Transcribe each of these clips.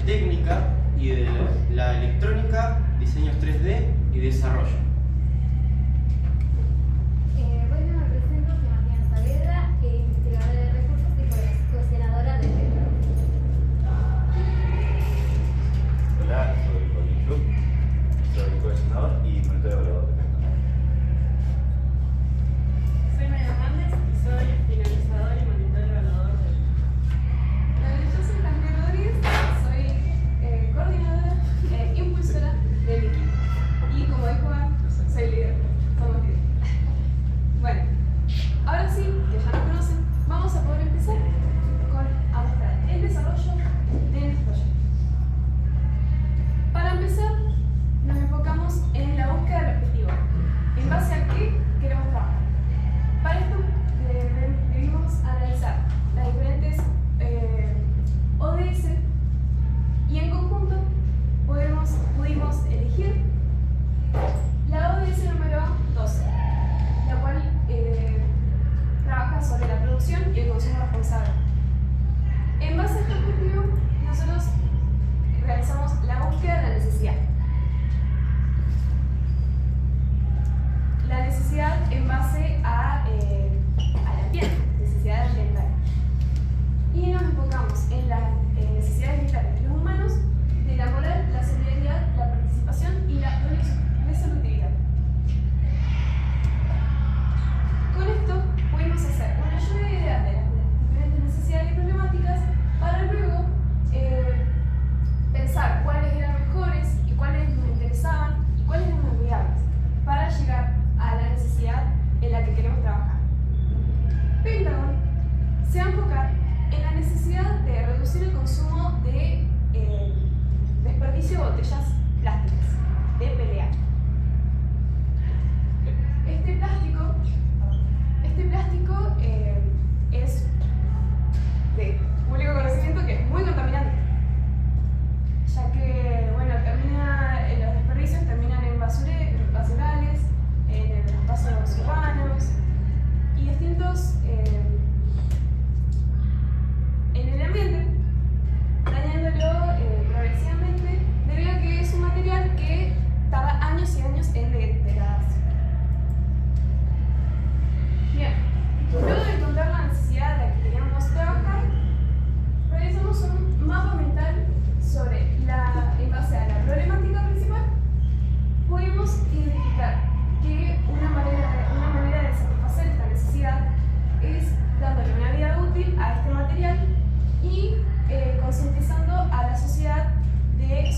técnica y de la electrónica, diseños 3D y desarrollo. Bueno, me presento, soy Martina Saavedra, investigadora de recursos y coordinadora de PETA. Hola, soy Colin Fluck, soy coordinador y monitor evaluador de PETA. Soy María Hernández y soy finalizador y monitor evaluador de Yo soy Tania Rodríguez, soy coordinadora e impulsora del equipo. Y como dijo Juan, soy líder. Somos líderes. Bueno, ahora sí, que ya nos conocen, vamos a poder empezar a mostrar el desarrollo de nuestro proyecto. Para empezar, nos enfocamos en la búsqueda del objetivo. ¿En base a qué queremos trabajar? Para esto debimos analizar las diferentes ODS y en conjunto pudimos elegir la ODS número 12, la cual trabaja sobre la producción y el consumo responsable. En base a este objetivo, nosotros realizamos la búsqueda de la necesidad. La necesidad en base al ambiente, necesidad ambiental. Y nos enfocamos en las necesidades vitales de los humanos, de la moral, la solidaridad, la participación y la resolutividad. Con esto pudimos hacer una lluvia de ideas de las diferentes necesidades y problemáticas para luego pensar cuáles eran mejores y cuáles nos interesaban y cuáles eran más viables para llegar a la necesidad en la que queremos trabajar. Pentagon se va a enfocar en la necesidad de reducir el consumo de desperdicio de botellas plásticas, de PLA. Este plástico es de público conocimiento que es muy contaminante, ya que los desperdicios terminan en basurales, en los espacios urbanos y distintos en el ambiente, dañándolo progresivamente debido a que es un material que tarda años y años en degradarse. Bien, luego de encontrar la necesidad de la que queríamos trabajar, realizamos un mapa mental en base a la problemática principal. Pudimos identificar que una manera de satisfacer esta necesidad es dándole una vida útil a este material y concientizando a la sociedad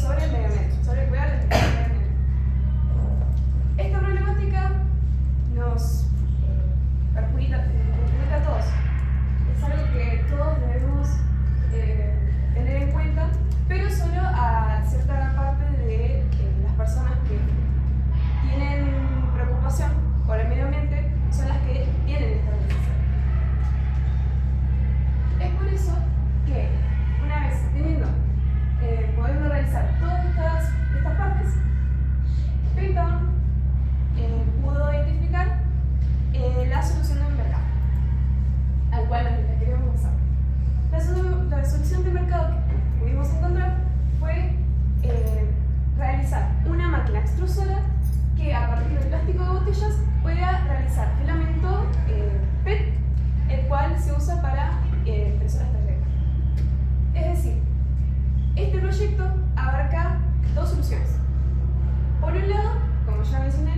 sobre el medio ambiente, sobre el cuidado del medio ambiente. Esta problemática nos perjudica a todos. Es algo que todos debemos tener en cuenta, pero solo a cierta gran parte de las personas que tienen preocupación por el medio ambiente son las que tienen esta necesidad. Es por eso que una vez pudiendo realizar todas estas partes, Pentagon pudo identificar la solución del mercado, al cual la queríamos usar. La solución de mercado que pudimos encontrar fue realizar una máquina extrusora que a partir del plástico de botellas pueda realizar filamento PET, el cual se usa para impresoras 3D. Es decir, este proyecto abarca dos soluciones. Por un lado, como ya mencioné,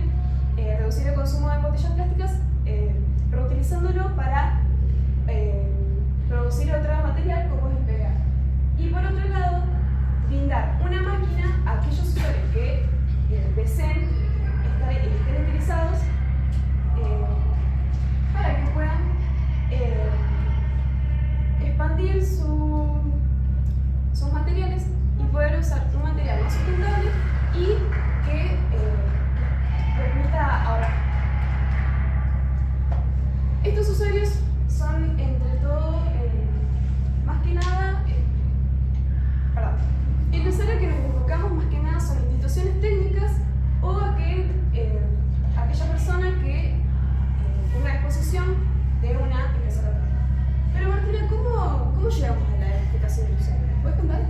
reducir el consumo de botellas plásticas reutilizándolo para producir otro material como es el PLA. Y por otro lado, brindar una máquina a aquellos usuarios que deseen estén interesados para que puedan expandir sus materiales y poder usar un material más sustentable y que permita ahorrar. Estos usuarios son entre todo, más que nada, el usuario que nos enfocamos más que nada son instituciones técnicas o aquella persona que tenga disposición de una impresora. Pero Martina, ¿cómo llegamos a la identificación del usuario? ¿Puedes contar?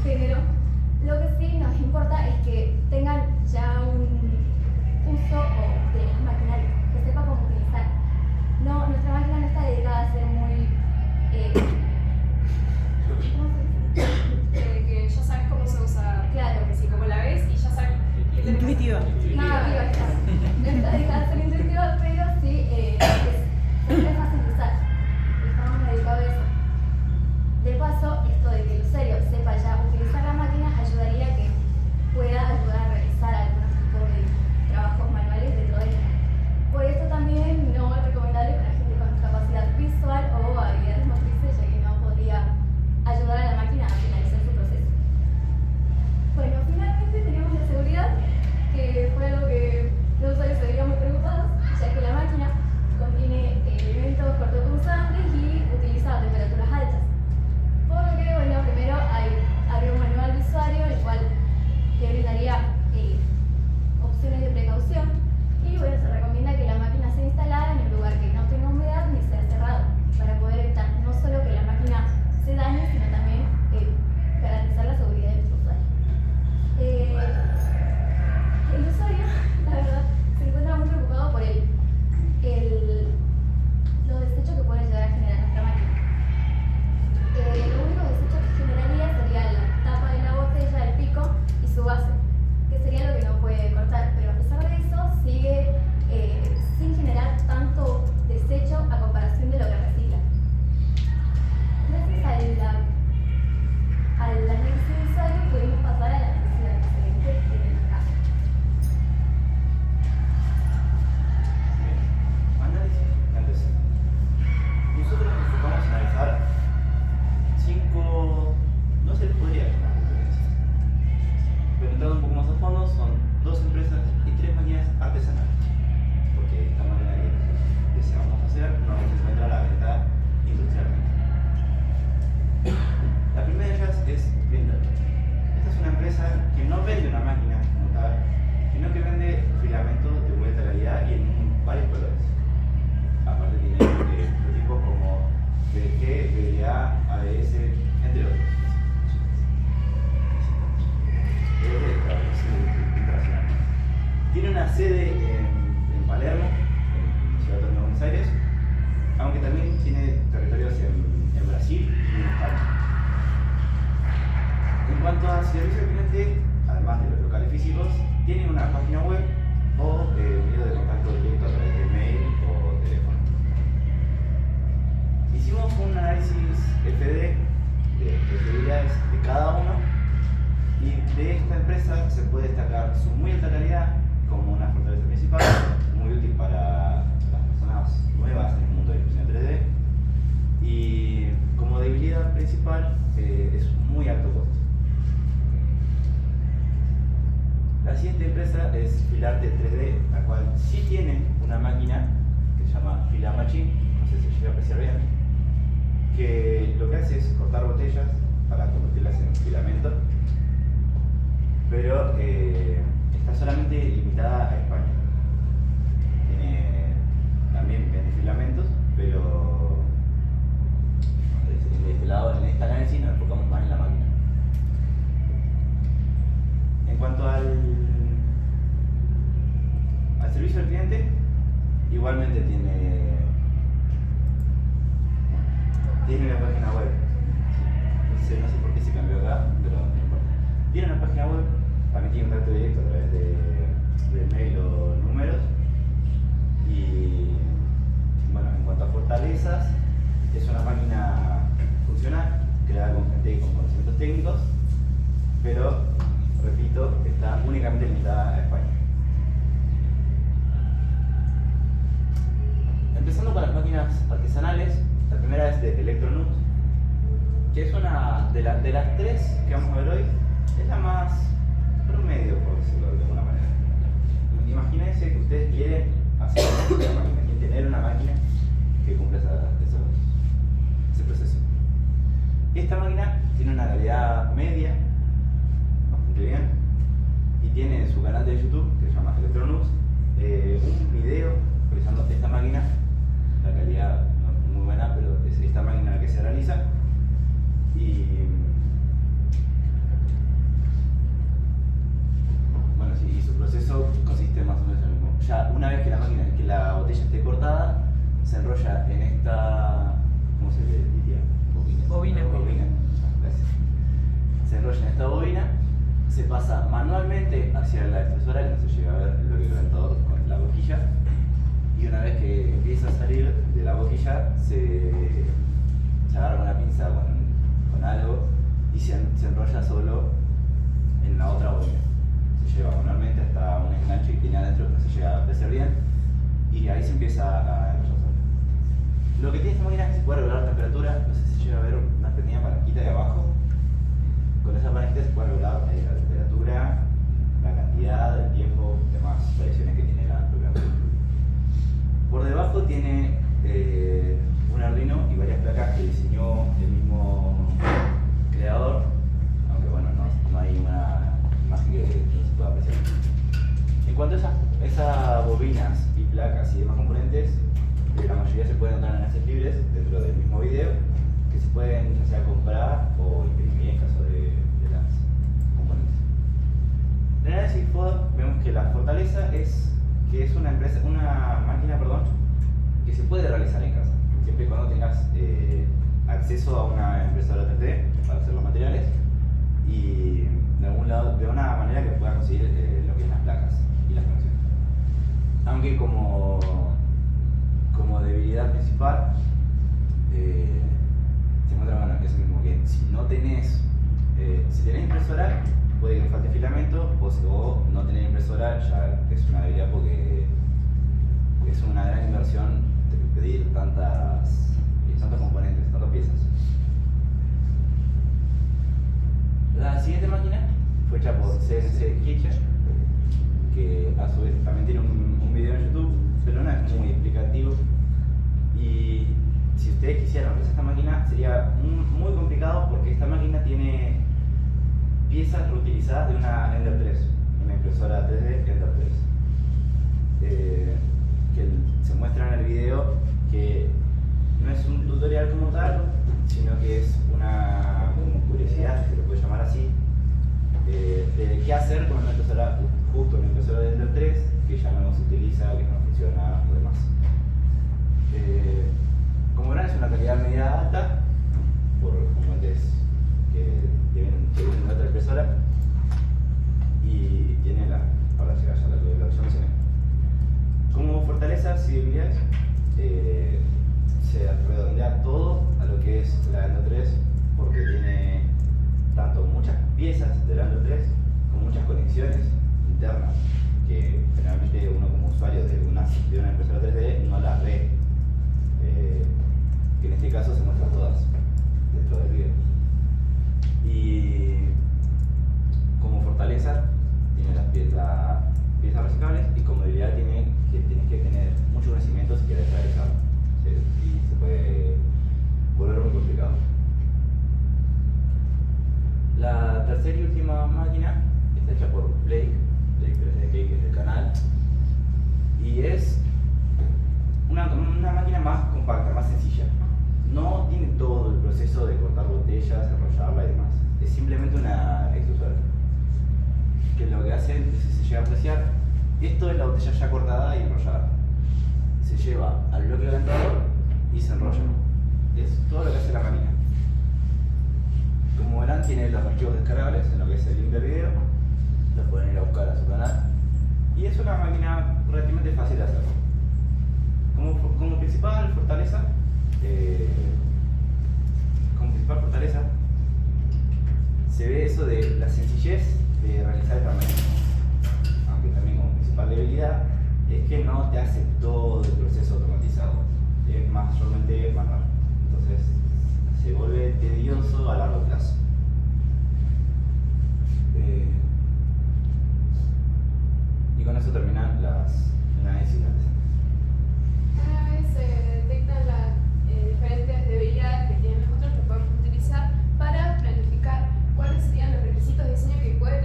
género. Lo que sí nos importa es que tengan ya un uso de las maquinarias, que sepa cómo utilizar. No, nuestra máquina no está dedicada a ser muy... ¿cómo se dice? Que ya sabes cómo se usa. Claro. Porque si como la ves y ya sabes. qué tenés que Intuitiva. hacer. No, arriba está. No está dedicada a ser intuitiva, pero sí es fácil de usar. Estamos dedicados a eso. De paso, esto de que el usuario sepa ya utilizar la máquina ayudaría a que pueda ayudar a realizar algunos tipos de trabajos manuales dentro de ella. Por esto también no es recomendable para gente con discapacidad visual o habilidades motrices, ya que no podría ayudar a la máquina a finalizar su proceso. Bueno, finalmente tenemos la seguridad, que fue algo que los usuarios se veían muy preocupados, ya que la máquina contiene elementos cortopunzantes y utiliza temperaturas altas. Por lo que, bueno, primero había un manual de usuario, el cual te brindaría opciones de precaución. Y bueno, se recomienda que la máquina sea instalada en un lugar que no tenga humedad ni sea cerrado, para poder evitar no solo que la máquina se dañe, sino también garantizar la seguridad de nuestro usuario. El usuario, la verdad, se encuentra muy preocupado por los desechos que puede llegar a generar nuestra máquina. Lo único desecho que generaría sería la tapa de la botella, el pico y su base, que sería lo que no puede cortar, pero a pesar de eso sigue sin generar tanto desecho a comparación de lo que recicla. Gracias al análisis de usuario pudimos pasar al análisis de antecedentes en el mercado. Bien. Análisis de antecedentes. Nosotros nos enfocamos en analizar 5, no se les podría llamar competencias, pero entrando un poco más a fondo, son 2 empresas y 3 máquinas artesanales, porque esta máquina que deseamos hacer no se encuentra a la venta industrialmente. La primera de ellas es Blender. Esta es una empresa que no vende una máquina como tal, sino que vende filamentos de muy alta calidad y en varios colores. Aparte tiene prototipos como BG, BLA, ABS, entre otros. Internacional. Tiene una sede en Palermo, en Ciudad Autónoma de Buenos Aires, aunque también tiene territorios en Brasil y en España. En cuanto al servicio al cliente, además de los locales físicos, tiene una página web o medio de contacto directo a través de mail o teléfono. Hicimos un análisis FD de posibilidades de cada uno y de esta empresa se puede destacar su muy alta calidad como una fortaleza principal, muy útil para las personas nuevas en el mundo de la impresión 3D, y como debilidad principal es muy alto costo. La siguiente empresa es Filarte 3D, la cual sí tiene una máquina que se llama Fila Machine, no sé si se llega a apreciar bien, que lo que hace es cortar botellas para convertirlas en filamento, pero está solamente limitada a España. También vende filamentos, pero de este lado, en este análisis nos enfocamos más en la máquina. En cuanto al servicio al cliente, igualmente tiene una página web. No sé por qué se cambió acá, pero no importa. Tiene una página web, también tiene un contacto directo a través de mail o números. Y bueno, en cuanto a fortalezas, es una máquina funcional, creada con gente con conocimientos técnicos, pero, repito, está únicamente limitada a España. Empezando con las máquinas artesanales, la primera es de Electronux, que es una de las 3 que vamos a ver hoy, es la más promedio, por decirlo de alguna manera. Imagínense que ustedes quieren hacer una máquina, quieren tener una máquina que cumpla ese proceso. Esta máquina tiene una calidad media, bastante bien, y tiene en su canal de YouTube, que se llama Electronux, un video utilizando esta máquina. La calidad no es muy buena, pero es esta máquina la que se realiza. Y pasa manualmente hacia la extrusora, que no se llega a ver lo que calentador con la boquilla, y una vez que empieza a salir de la boquilla se agarra con una pinza con algo y se enrolla solo en la otra bobina. Se lleva manualmente hasta un enganche que tiene adentro que no se llega a apreciar bien, y ahí se empieza a enrollar solo. Lo que tiene esta máquina es que se puede regular la temperatura. No sé si se llega a ver una pequeña palanquita de abajo. Con esa palanquita se puede regular la temperatura, la cantidad, el tiempo, demás variaciones que tiene la propia máquina. Por debajo tiene un Arduino y varias placas que diseñó el mismo creador, aunque bueno, no hay una imagen que se pueda apreciar. En cuanto a esas bobinas y placas y demás componentes, la mayoría se pueden encontrar en enlaces libres dentro del mismo video, que se pueden ya sea comprar o imprimir en caso de las componentes. En el análisis FODA vemos que la fortaleza es que es una máquina que se puede realizar en casa, siempre y cuando tengas acceso a una impresora 3D para hacer los materiales y de una manera que puedas conseguir lo que es las placas y las conexiones. Aunque como debilidad principal se encuentra eso mismo, que si no tenés impresora puede que falte filamento, o no tener impresora ya es una debilidad porque es una gran inversión pedir tantos componentes, tantas piezas. La siguiente máquina fue hecha por CNC Kitchen, que a su vez también tiene un video en YouTube, pero no es muy explicativo. Y si ustedes quisieran realizar esta máquina sería muy complicado, porque esta máquina tiene piezas reutilizadas de una Ender 3, una impresora 3D Ender 3. Que se muestra en el video que no es un tutorial como tal, sino que es una curiosidad, si se lo puede llamar así, de qué hacer con una impresora, justo una impresora de Ender 3, que ya no se utiliza, que no funciona o demás. Como verán, es una calidad media alta por componentes que vienen de otra impresora, y tiene para llegar ya a lo que yo mencioné. Como fortalezas y debilidades, se redondea todo a lo que es la Ender 3, porque tiene tanto muchas piezas de la Ender 3 como muchas conexiones internas que generalmente uno como usuario de una impresora 3D no las ve, que en este caso se muestran todas dentro del video. Y como fortaleza tiene las piezas reciclables, y como debilidad tiene que tienes que tener mucho conocimiento si quieres realizarlo, y se puede volver muy complicado. La tercera y última máquina está hecha por Blake 3D, que es el canal, y es una máquina más compacta, más sencilla. No tiene todo el proceso de cortar botellas, enrollarla y demás. Es simplemente una extrusora, que lo que hace, si se llega a apreciar, esto es la botella ya cortada y enrollada. Se lleva al bloque calentador y se enrolla. Es todo lo que hace la máquina. Como verán, tiene los archivos descargables en lo que es el link del video. Los pueden ir a buscar a su canal. Y es una máquina relativamente fácil de hacerlo. Como principal fortaleza, se ve eso de la sencillez de realizar esta máquina. Aunque también como principal debilidad es que no te hace todo el proceso automatizado, es mayormente manual, entonces se vuelve tedioso a largo plazo. Y con eso terminan el análisis de antes. Una vez se detectan las diferentes debilidades que tienen los otros, lo podemos utilizar para planificar cuáles serían los requisitos de diseño que puede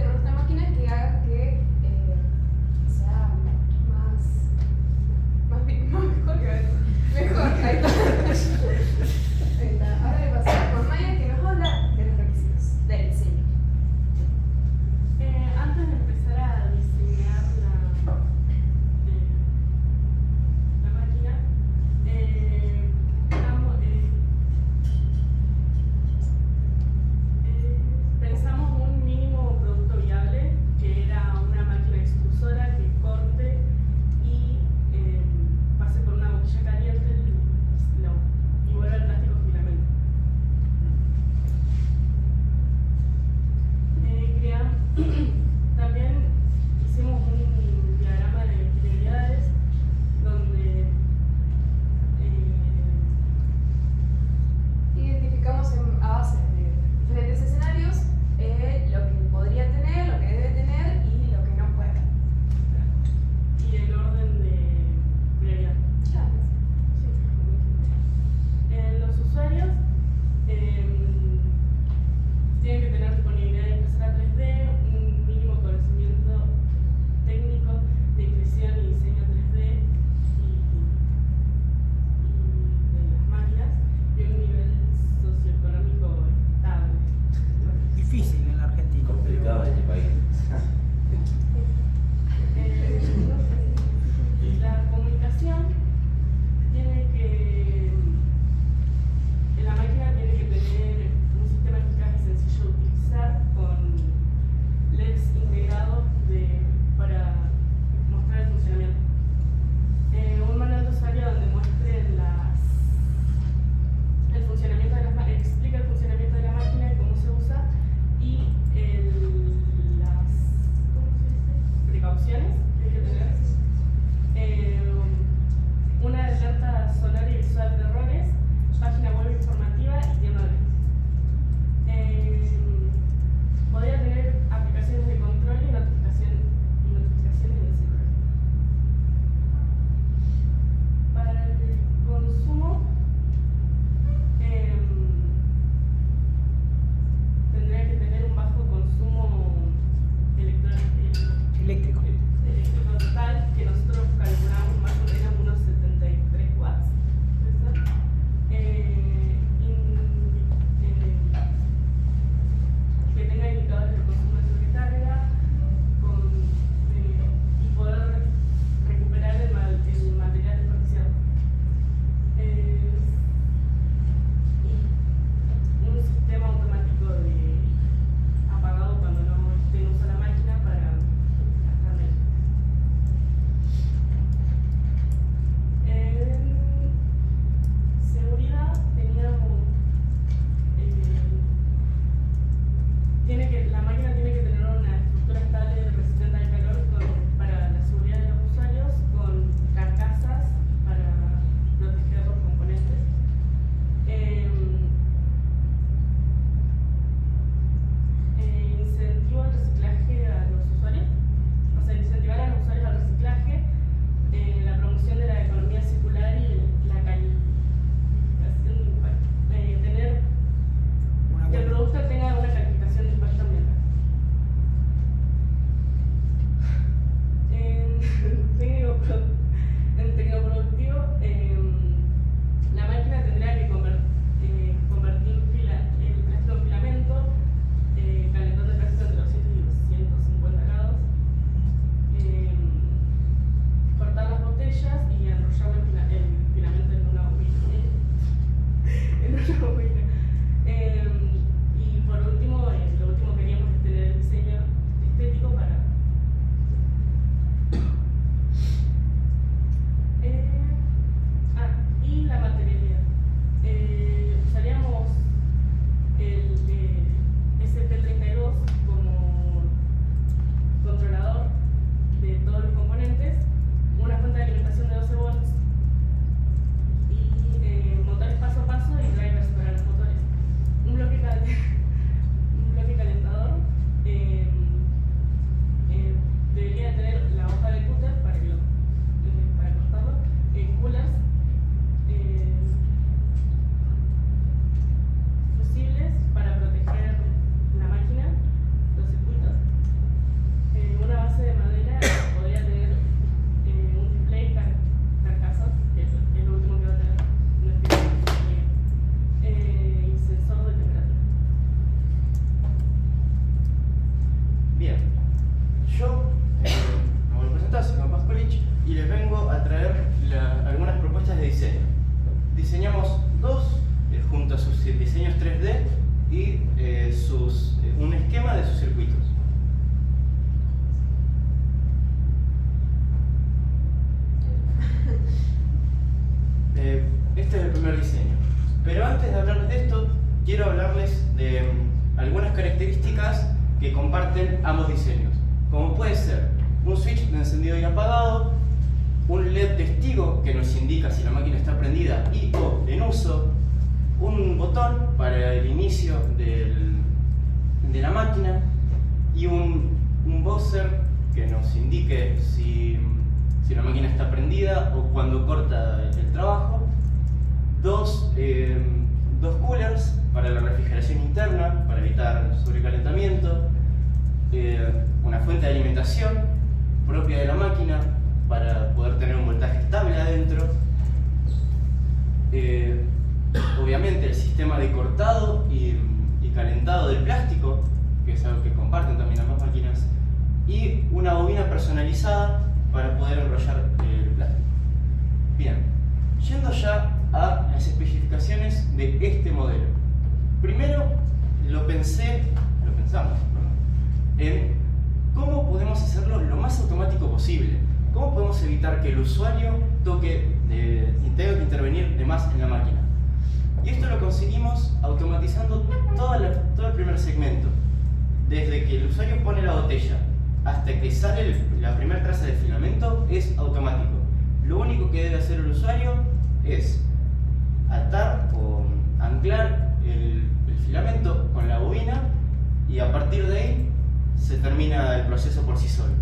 la máquina tiene que tener una estructura estable resistente al calor para la seguridad de los usuarios, con carcasas para proteger los componentes. Incentivo el reciclaje a los usuarios, o sea, incentivar a los usuarios al reciclaje, la promoción de la economía circular y la calificación de impacto, tener que el producto tenga una calificación de impacto ambiental. En tecnoproductivo, la máquina tendrá que convertir el plástico en filamento, calentando el plástico entre 200 y 250 grados, cortar las botellas y enrollar el filamento en una bobina. Y por último, lo último que queríamos es tener el diseño estético para y la materialidad. Usaríamos el SP32 como controlador de todos los componentes, una fuente de alimentación de 12 volts y motores paso a paso y drivers para los motores. Un bloque calentador debería tener la hoja de cúter para cortarlo, coolers, fusibles para proteger la máquina, los circuitos, una base de madera podría tener un display carcasas, que es lo último que va a tener y sensor de temperatura. Bien, yo me voy a presentar, soy Juan Pascualich y les vengo a traer algunas propuestas de diseño. Diseñamos dos junto a sus diseños 3D y un esquema de sus circuitos. Este es el primer diseño. Pero antes de hablarles de esto, quiero hablarles de algunas características que comparten ambos diseños. Como puede ser un switch de encendido y apagado, un LED testigo que nos indica si la máquina está prendida y o en uso, un botón para el inicio de la máquina y un buzzer que nos indique si la máquina está prendida o cuando corta el trabajo, dos coolers para la refrigeración interna para evitar sobrecalentamiento, una fuente de alimentación propia de la máquina para poder tener un voltaje estable adentro, obviamente el sistema de cortado y calentado del plástico, que es algo que comparten también ambas máquinas, y una bobina personalizada para poder enrollar el plástico. Bien, yendo ya a las especificaciones de este modelo. Primero pensamos en cómo podemos hacerlo lo más automático posible. ¿Cómo podemos evitar que el usuario tenga que intervenir de más en la máquina? Y esto lo conseguimos automatizando todo el primer segmento. Desde que el usuario pone la botella hasta que sale la primera traza de filamento es automático. Lo único que debe hacer el usuario es atar o anclar el filamento con la bobina y a partir de ahí se termina el proceso por sí solo.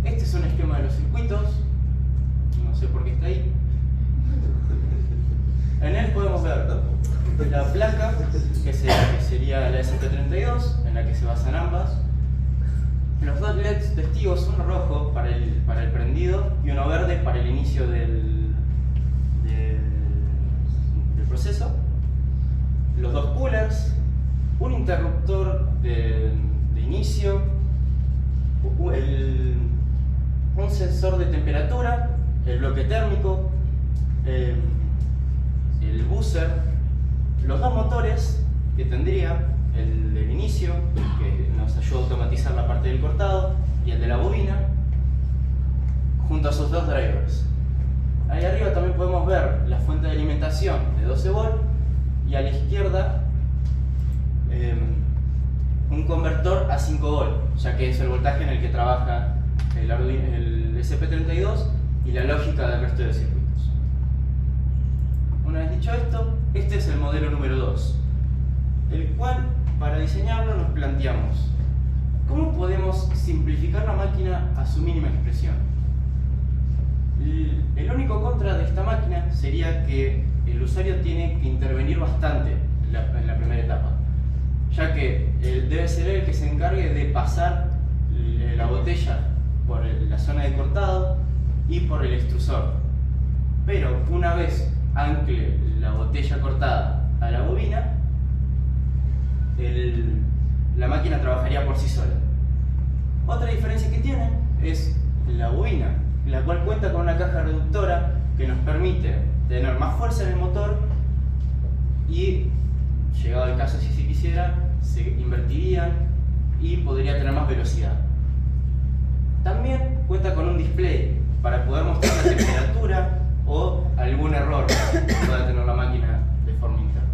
Este es un esquema de los circuitos, no sé por qué está ahí. En él podemos ver la placa, que sería la SP32, en la que se basan ambas. Los dos LEDs testigos, uno rojo para el prendido y uno verde para el inicio del proceso. Los dos coolers, un interruptor de inicio, un sensor de temperatura, el bloque térmico, el buzzer, los dos motores que tendría, el del inicio, que nos ayuda a automatizar la parte del cortado, y el de la bobina, junto a sus dos drivers. Ahí arriba también podemos ver la fuente de alimentación de 12 volts y a la izquierda a 5 volt, ya que es el voltaje en el que trabaja el SP32 y la lógica del resto de circuitos. Una vez dicho esto, este es el modelo número 2, el cual, para diseñarlo, nos planteamos ¿cómo podemos simplificar la máquina a su mínima expresión? El único contra de esta máquina sería que el usuario tiene que intervenir bastante en la primera etapa, ya que debe ser él el que se encargue de pasar la botella por la zona de cortado y por el extrusor. Pero una vez ancle la botella cortada a la bobina, la máquina trabajaría por sí sola. Otra diferencia que tiene es la bobina, la cual cuenta con una caja reductora que nos permite tener más fuerza en el motor y, llegado el caso si se quisiera, se invertirían y podría tener más velocidad. También cuenta con un display para poder mostrar la temperatura o algún error que pueda tener la máquina de forma interna.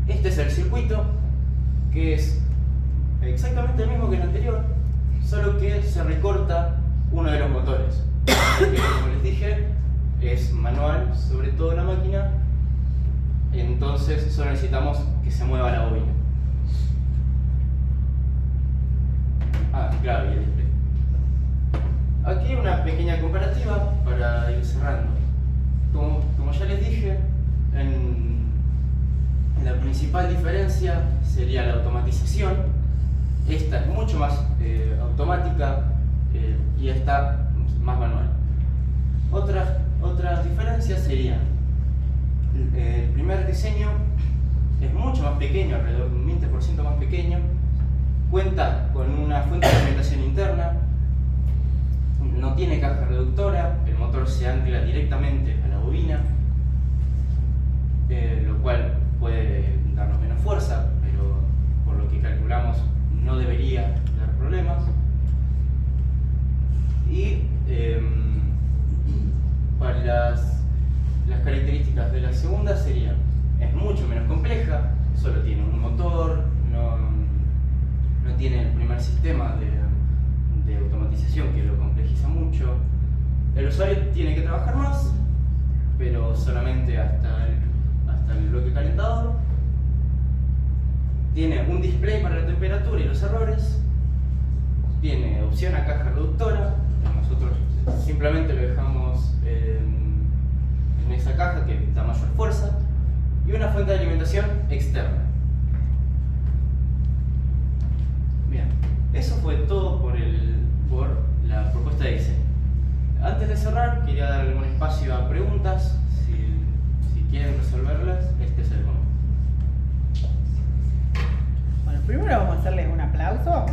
Este es el circuito, que es exactamente el mismo que el anterior, solo que se recorta uno de los motores, que, como les dije, es manual sobre todo la máquina, entonces solo necesitamos que se mueva la bobina. Claro, y el display. Aquí una pequeña comparativa para ir cerrando. Como ya les dije, la principal diferencia sería la automatización. Esta es mucho más automática y esta más manual. Otras diferencias serían: el primer diseño es mucho más pequeño, alrededor de un 20% más pequeño, cuenta con una fuente de alimentación interna, no tiene caja reductora, el motor se ancla directamente a la bobina, lo cual puede darnos menos fuerza, pero por lo que calculamos no debería dar problemas. Y para las características de la segunda serían: es mucho menos compleja, solo tiene un motor, no tiene el primer sistema de automatización que lo complejiza mucho. El usuario tiene que trabajar más, pero solamente hasta el bloque calentador. Tiene un display para la temperatura y los errores. Tiene opción a caja reductora. Nosotros simplemente lo dejamos en esa caja que da mayor fuerza. Y una fuente de alimentación externa. Bien, eso fue todo por la propuesta de diseño. Antes de cerrar, quería dar algún espacio a preguntas. Si quieren resolverlas, este es el momento. Bueno, primero vamos a hacerles un aplauso.